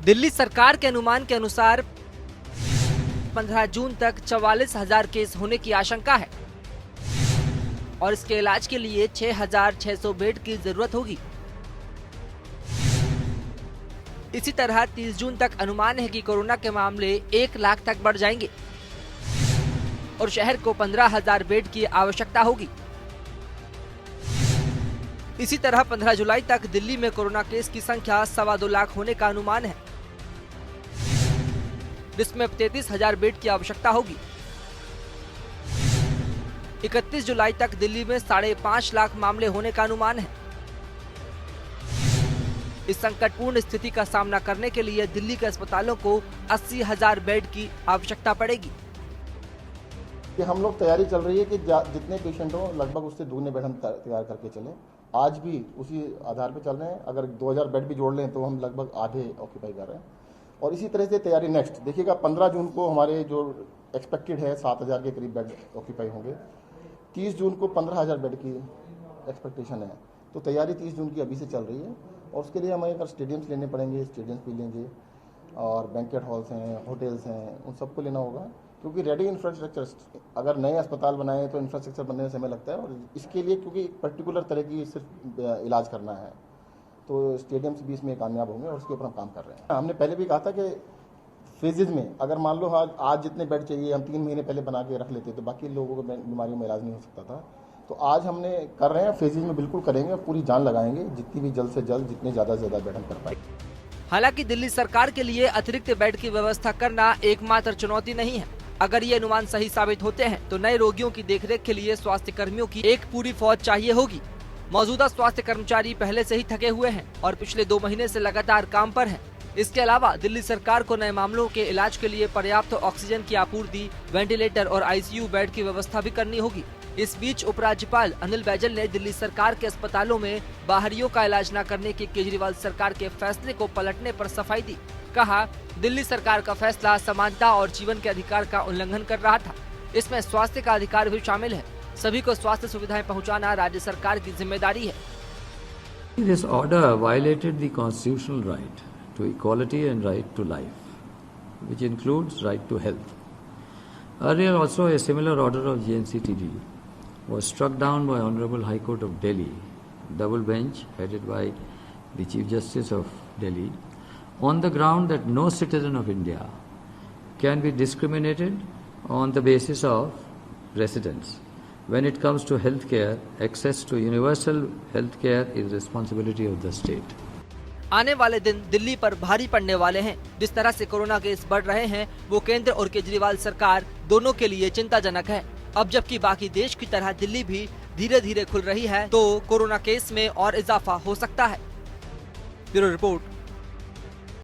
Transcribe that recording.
दिल्ली सरकार के अनुमान के अनुसार 15 जून तक 44,000 केस होने की आशंका है और इसके इलाज के लिए 6,600 बेड की जरूरत होगी। इसी तरह 30 जून तक अनुमान है कि कोरोना के मामले 1 लाख तक बढ़ जाएंगे और शहर को 15,000 बेड की आवश्यकता होगी। इसी तरह 15 जुलाई तक दिल्ली में कोरोना केस की संख्या 2.25 लाख होने का अनुमान है, जिसमें 33,000 बेड की आवश्यकता होगी। 31 जुलाई तक दिल्ली में 5.5 लाख मामले होने का अनुमान है। इस संकटपूर्ण स्थिति का सामना करने के लिए दिल्ली के अस्पतालों को 80,000 बेड की आवश्यकता पड़ेगी। कि हम लोग तैयारी चल रही है कि जितने पेशेंट हो लगभग उससे दुगने बेड हम तैयार करके चलें। आज भी उसी आधार पर चल रहे हैं। अगर 2,000 बेड भी जोड़ लें तो हम लगभग आधे ऑक्यूपाई कर रहे हैं और इसी तरह से तैयारी नेक्स्ट देखिएगा। 15 जून को हमारे जो एक्सपेक्टेड है 7,000 के करीब बेड ऑक्यूपाई होंगे। 30 जून को 15,000 बेड की एक्सपेक्टेशन है। तो तैयारी 30 जून की अभी से चल रही है और उसके लिए हमें अगर स्टेडियम्स लेने पड़ेंगे, स्टेडियम्स भी लेंगे और बैंकेट हॉल्स हैं, होटल्स हैं, उन सबको लेना होगा क्योंकि रेडी इंफ्रास्ट्रक्चर, अगर नए अस्पताल बनाए तो इंफ्रास्ट्रक्चर बनने में समय लगता है और इसके लिए क्योंकि एक पर्टिकुलर तरह की सिर्फ इलाज करना है तो स्टेडियम्स भी इसमें कामयाब होंगे और उसके ऊपर हम काम कर रहे हैं। हमने पहले भी कहा था कि फेजेज में अगर मान लो आज जितने बेड चाहिए हम 3 महीने पहले बना के रख लेते तो बाकी लोगों को बीमारियों में इलाज नहीं हो सकता था। तो आज हमने कर रहे हैं, फेजेज में बिल्कुल करेंगे, पूरी जान लगाएंगे जितनी भी जल्द से जल्द जितने ज़्यादा से ज़्यादा बेड हम कर पाए। हालांकि दिल्ली सरकार के लिए अतिरिक्त बेड की व्यवस्था करना एकमात्र चुनौती नहीं है। अगर ये अनुमान सही साबित होते हैं तो नए रोगियों की देखरेख के लिए स्वास्थ्य कर्मियों की एक पूरी फौज चाहिए होगी। मौजूदा स्वास्थ्य कर्मचारी पहले से ही थके हुए हैं और पिछले 2 महीने से लगातार काम पर हैं। इसके अलावा दिल्ली सरकार को नए मामलों के इलाज के लिए पर्याप्त ऑक्सीजन की आपूर्ति, वेंटिलेटर और आईसीयू बेड की व्यवस्था भी करनी होगी। इस बीच उपराज्यपाल अनिल बैजल ने दिल्ली सरकार के अस्पतालों में बाहरियों का इलाज न करने के केजरीवाल सरकार के फैसले को पलटने पर सफाई दी। कहा, दिल्ली सरकार का फैसला समानता और जीवन के अधिकार का उल्लंघन कर रहा था। इसमें स्वास्थ्य का अधिकार भी शामिल है। सभी को स्वास्थ्य सुविधाएं पहुंचाना राज्य सरकार की जिम्मेदारी है। This order violated the constitutional right to equality and right to life, which includes right to health. Earlier also a similar order of JNCTD was struck down by Honorable High Court of Delhi, double bench headed by the Chief Justice of Delhi, on the ground that no citizen of India can be discriminated on the basis of residence. When it comes to health care, access to universal health care is responsibility of the state. आने वाले दिन दिल्ली पर भारी पड़ने वाले हैं। जिस तरह से कोरोना केस बढ़ रहे हैं वो केंद्र और केजरीवाल सरकार दोनों के लिए चिंताजनक है। अब जबकि बाकी देश की तरह दिल्ली भी धीरे धीरे खुल रही है तो कोरोना केस में और इजाफा हो सकता है। Bureau report,